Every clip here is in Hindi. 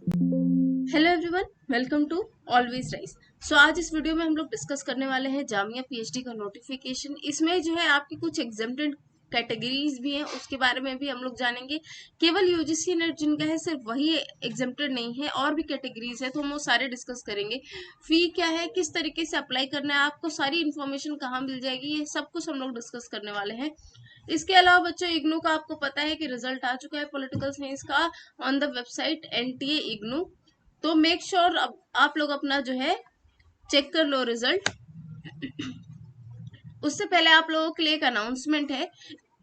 Hello everyone, welcome to Always Rise. So आज इस वीडियो में हम लोग डिस्कस करने वाले हैं जामिया पीएचडी का नोटिफिकेशन। इसमें जो है आपकी कुछ एग्जेम्प्टेड कैटेगरीज भी हैं, उसके बारे में भी हम लोग जानेंगे। केवल यूजीसी नेट जिनका है सिर्फ वही एग्जेम्प्टेड नहीं है, और भी कैटेगरीज है तो हम वो सारे डिस्कस करेंगे। फी क्या है, किस तरीके से अप्लाई करना है, आपको सारी इन्फॉर्मेशन कहाँ मिल जाएगी, ये सब कुछ हम लोग डिस्कस करने वाले हैं। इसके अलावा बच्चों, इग्नू का आपको पता है कि रिजल्ट आ चुका है पॉलिटिकल साइंस का on the website NTA IGNOU. तो मेक श्योर आप लोग अपना जो है चेक कर लो रिजल्ट। उससे पहले आप लोगों के लिए एक अनाउंसमेंट है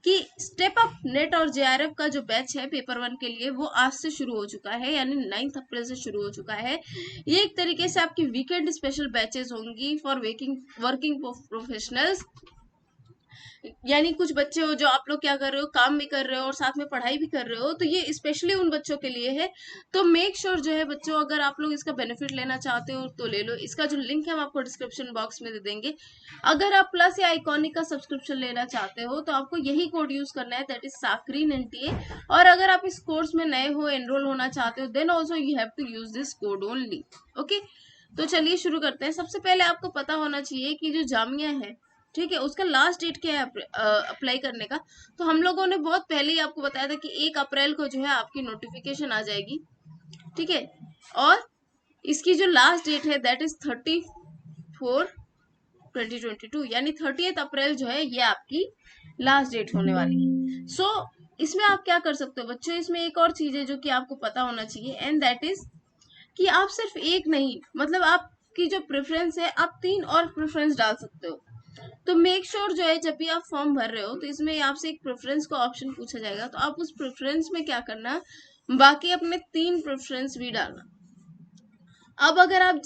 कि स्टेप अप नेट और जेआरएफ का जो बैच है पेपर 1 के लिए, वो आज से शुरू हो चुका है, यानी 9 अप्रैल से शुरू हो चुका है। ये एक तरीके से आपकी वीकेंड स्पेशल बैचेस होंगी फॉर वर्किंग प्रोफेशनल्स। यानी कुछ बच्चे हो जो आप लोग क्या कर रहे हो, काम भी कर रहे हो और साथ में पढ़ाई भी कर रहे हो, तो ये स्पेशली उन बच्चों के लिए है। तो मेक श्योर जो है बच्चों, अगर आप लोग इसका बेनिफिट लेना चाहते हो तो ले लो। इसका जो लिंक है हम आपको डिस्क्रिप्शन बॉक्स में दे देंगे। अगर आप प्लस या आइकॉनिक का सब्सक्रिप्शन लेना चाहते हो तो आपको यही कोड यूज करना है, दैट इज साकरीन एनटीए। और अगर आप इस कोर्स में नए हो, एनरोल होना चाहते हो, then also you have to use this code only. Okay, तो चलिए शुरू करते हैं। सबसे पहले आपको पता होना चाहिए कि जो जामिया है, ठीक है, उसका लास्ट डेट क्या है अप्लाई करने का। तो हम लोगों ने बहुत पहले ही आपको बताया था कि 1 अप्रैल को जो है आपकी नोटिफिकेशन आ जाएगी, ठीक है। और इसकी जो लास्ट डेट है दैट इज 30/4/2022, यानी 30th अप्रैल जो है ये आपकी लास्ट डेट होने वाली है। सो इसमें आप क्या कर सकते हो बच्चों, इसमें एक और चीज है जो कि आपको पता होना चाहिए, एंड दैट इज कि आप सिर्फ एक नहीं, मतलब आपकी जो प्रेफरेंस है, आप 3 और प्रेफरेंस डाल सकते हो। तो मेक श्योर जो है जब भी आप फॉर्म भर रहे हो तो इसमें आपसे एक प्रेफरेंस का ऑप्शन पूछा जाएगा, तो आप उस प्रेफरेंस में क्या करना, बाकी अपने 3 प्रेफरेंस भी डालना। अब अगर आप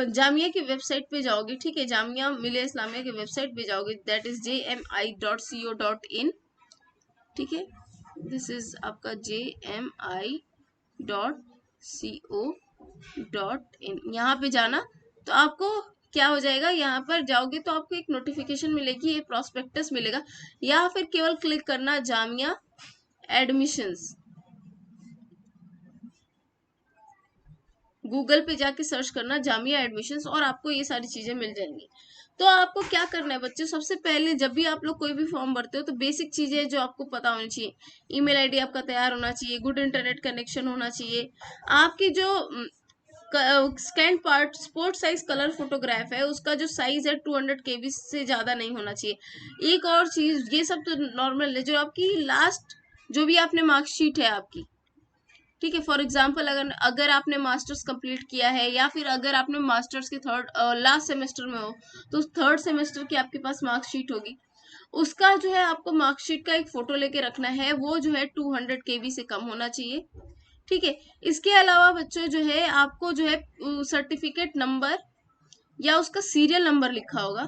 जामिया की वेबसाइट पे जाओगे, ठीक है, जामिया मिलिया इस्लामिया की वेबसाइट पे जाओगे, दैट इज jmi.co.in, ठीक है। दिस इज आपका jmi.co.in। यहाँ पे जाना तो आपको क्या हो जाएगा, यहाँ पर जाओगे तो आपको एक नोटिफिकेशन मिलेगी, एक प्रोस्पेक्टस मिलेगा, या फिर केवल क्लिक करना जामिया एडमिशंस। गूगल पे जाके सर्च करना जामिया एडमिशंस और आपको ये सारी चीजें मिल जाएंगी। तो आपको क्या करना है बच्चों, सबसे पहले जब भी आप लोग कोई भी फॉर्म भरते हो तो बेसिक चीजें जो आपको पता होनी चाहिए, ईमेल आईडी आपका तैयार होना चाहिए, गुड इंटरनेट कनेक्शन होना चाहिए, आपकी जो scan part sport size colour photograph है उसका जो साइज है 200 KB से ज्यादा नहीं होना चाहिए। एक और चीज, ये सब तो नॉर्मल है, जो आपकी लास्ट जो भी आपने मार्कशीट है आपकी, ठीक है, फॉर एग्जाम्पल अगर अगर आपने मास्टर्स कंप्लीट किया है, या फिर अगर आपने मास्टर्स के थर्ड लास्ट सेमेस्टर में हो, तो थर्ड सेमेस्टर की आपके पास मार्कशीट होगी, उसका जो है आपको मार्कशीट का एक फोटो लेके रखना है, वो जो है 200 KB से कम होना चाहिए, ठीक है। इसके अलावा बच्चों जो है आपको जो है सर्टिफिकेट नंबर या उसका सीरियल नंबर लिखा होगा,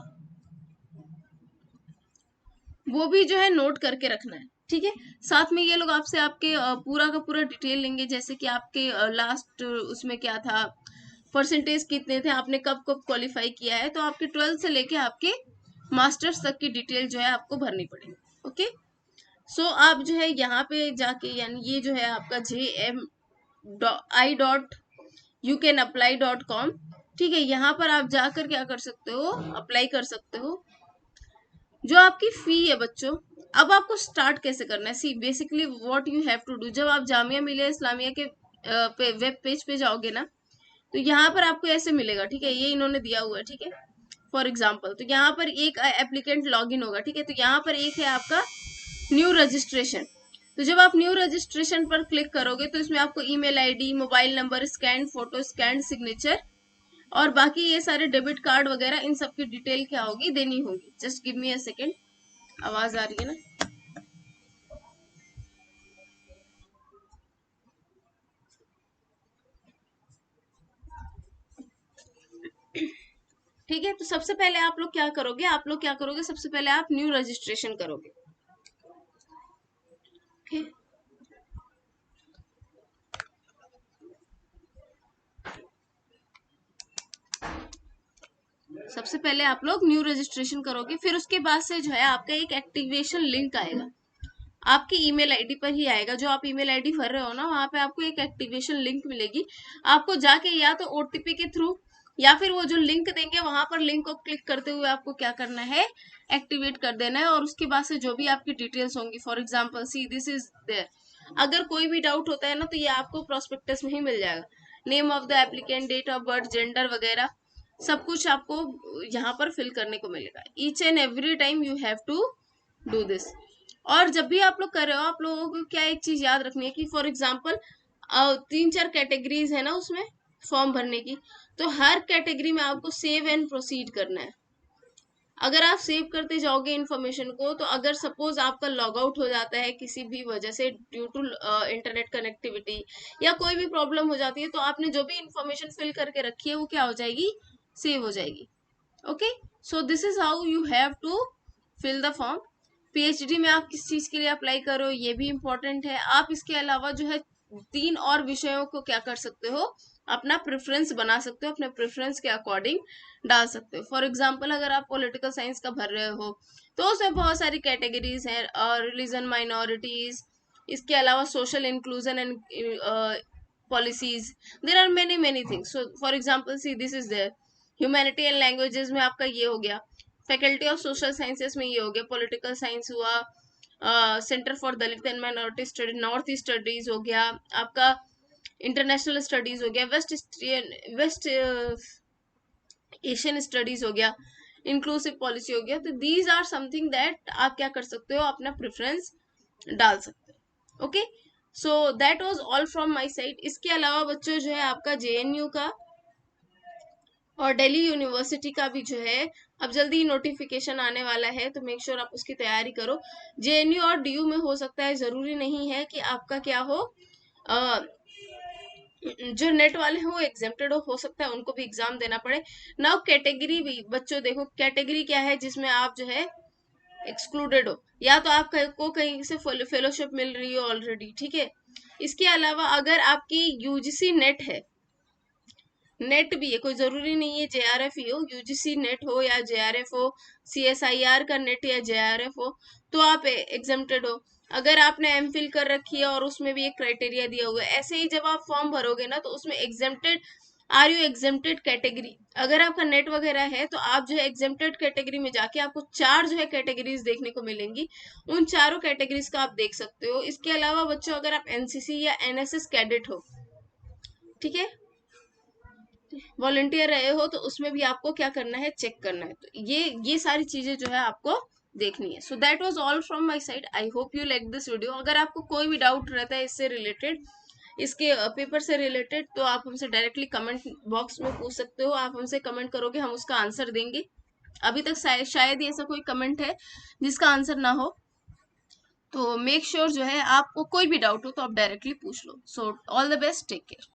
वो भी जो है नोट करके रखना है, ठीक है। साथ में ये लोग आपसे आपके पूरा का पूरा डिटेल लेंगे, जैसे कि आपके लास्ट उसमें क्या था, परसेंटेज कितने थे, आपने कब कब क्वालिफाई किया है, तो आपके 12th से लेके आपके मास्टर्स तक की डिटेल जो है आपको भरनी पड़ेगी। ओके, सो आप जो है यहाँ पे जाके, यानी ये जो है आपका JMI.YouCanApply.com, ठीक है, यहाँ पर आप जाकर क्या कर सकते हो, अप्लाई कर सकते हो। जो आपकी फी है बच्चों, अब आपको स्टार्ट कैसे करना है, see basically what you have to do, जब आप जामिया मिलिया इस्लामिया के वेब पेज पे जाओगे ना, तो यहाँ पर आपको ऐसे मिलेगा, ठीक है, ये इन्होंने दिया हुआ है, ठीक है, फॉर एग्जाम्पल। तो यहाँ पर एक एप्लीकेंट लॉगिन होगा, ठीक है, तो यहाँ पर एक है आपका न्यू रजिस्ट्रेशन। तो जब आप न्यू रजिस्ट्रेशन पर क्लिक करोगे तो इसमें आपको email ID, mobile number, scan photo, scan signature और बाकी ये सारे डेबिट कार्ड वगैरह, इन सब की डिटेल क्या होगी, देनी होगी। Just give me a second, आवाज आ रही है ना, ठीक है। तो सबसे पहले आप लोग क्या करोगे, सबसे पहले आप न्यू रजिस्ट्रेशन करोगे, ठीक। सबसे पहले आप लोग न्यू रजिस्ट्रेशन करोगे, फिर उसके बाद से जो है आपका एक एक्टिवेशन लिंक आएगा। आपकी ईमेल आईडी पर ही आएगा। जो आप ईमेल आईडी भर रहे हो ना, वहां पे आपको एक एक्टिवेशन लिंक मिलेगी। आपको जाके या तो ओटीपी के थ्रू या फिर वो जो लिंक देंगे वहां पर लिंक को क्लिक करते हुए आपको क्या करना है, एक्टिवेट कर देना है। और उसके बाद से जो भी आपकी डिटेल्स होंगी, for example see this is there, अगर कोई भी डाउट होता है ना तो ये आपको प्रोस्पेक्टस में ही मिल जाएगा। Name of the applicant, date of birth, gender वगैरह सब कुछ आपको यहाँ पर फिल करने को मिलेगा। Each and every time you have to do this. और जब भी आप लोग कर रहे हो, आप लोगों को क्या एक चीज याद रखनी है कि फॉर एग्जाम्पल 3-4 कैटेगरीज है ना उसमें फॉर्म भरने की, तो हर कैटेगरी में आपको सेव एंड प्रोसीड करना है। अगर आप सेव करते जाओगे इन्फॉर्मेशन को, तो अगर सपोज आपका लॉग आउट हो जाता है किसी भी वजह से ड्यू टू इंटरनेट कनेक्टिविटी या कोई भी प्रॉब्लम हो जाती है, तो आपने जो भी इंफॉर्मेशन फिल करके रखी है वो क्या हो जाएगी, सेव हो जाएगी। Okay, so this is how you have to fill the form. PhD में आप किस चीज के लिए अप्लाई करो ये भी इम्पोर्टेंट है। आप इसके अलावा जो है 3 और विषयों को क्या कर सकते हो, अपना प्रेफरेंस बना सकते हो, अपने प्रेफरेंस के अकॉर्डिंग डाल सकते हो। फॉर एग्जाम्पल अगर आप पॉलिटिकल साइंस का भर रहे हो तो उसमें बहुत सारी कैटेगरीज हैं, और रिलीजन माइनॉरिटीज, इसके अलावा social inclusion and policies, there are many many things. So for example see this is there, humanity and languages में आपका ये हो गया, फैकल्टी ऑफ सोशल साइंसेस में ये हो गया, पॉलिटिकल साइंस हुआ, centre for Dalit and minority study, north east studies हो गया आपका, इंटरनेशनल स्टडीज हो गया, वेस्ट एशियन स्टडीज हो गया, इंक्लूसिव पॉलिसी हो गया। तो दीज आर समथिंग दैट आप क्या कर सकते हो, अपना प्रेफरेंस डाल सकते हो। Okay, so that was all from my side. इसके अलावा बच्चों जो है आपका जेएनयू का और दिल्ली यूनिवर्सिटी का भी जो है अब जल्दी नोटिफिकेशन आने वाला है, तो मेक श्योर आप उसकी तैयारी करो। जेएनयू और डीयू में हो सकता है, जरूरी नहीं है कि आपका क्या हो, जो नेट वाले हैं वो एग्जेम्प्टेड हो सकता है उनको भी एग्जाम देना पड़े। नाउ कैटेगरी भी बच्चों देखो, कैटेगरी क्या है जिसमें आप जो है एक्सक्लूडेड हो, या तो आपको कहीं से फेलोशिप मिल रही हो ऑलरेडी, ठीक है। इसके अलावा अगर आपकी यूजीसी नेट है, नेट भी है, कोई जरूरी नहीं है जेआरएफ ही हो, यूजीसी नेट हो या जेआरएफ हो, सीएसआईआर का नेट या जेआरएफ हो, तो आप एग्जेम्प्टेड हो। अगर आपने एमफिल कर रखी है और उसमें भी एक क्राइटेरिया दिया हुआ है, ऐसे ही जब आप फॉर्म भरोगे ना तो उसमें exempted, are you exempted category, अगर आपका नेट वगैरह है तो आप जो है एग्जेम्प्टेड कैटेगरी में जाके आपको 4 जो है कैटेगरीज देखने को मिलेंगी, उन चारों कैटेगरीज का आप देख सकते हो। इसके अलावा बच्चों अगर आप एनसीसी या एनएसएस कैडेट हो, ठीक है, वॉलंटियर रहे हो, तो उसमें भी आपको क्या करना है, चेक करना है। तो ये सारी चीजें जो है आपको देखनी है। So that was all from my side, I hope you like this video. अगर आपको कोई भी डाउट रहता है इससे रिलेटेड, इसके पेपर से रिलेटेड, तो आप हमसे डायरेक्टली कमेंट बॉक्स में पूछ सकते हो। आप हमसे कमेंट करोगे, हम उसका आंसर देंगे। अभी तक शायद ही ऐसा कोई कमेंट है जिसका आंसर ना हो। तो मेक श्योर जो है आपको कोई भी डाउट हो तो आप डायरेक्टली पूछ लो। So all the best, take care.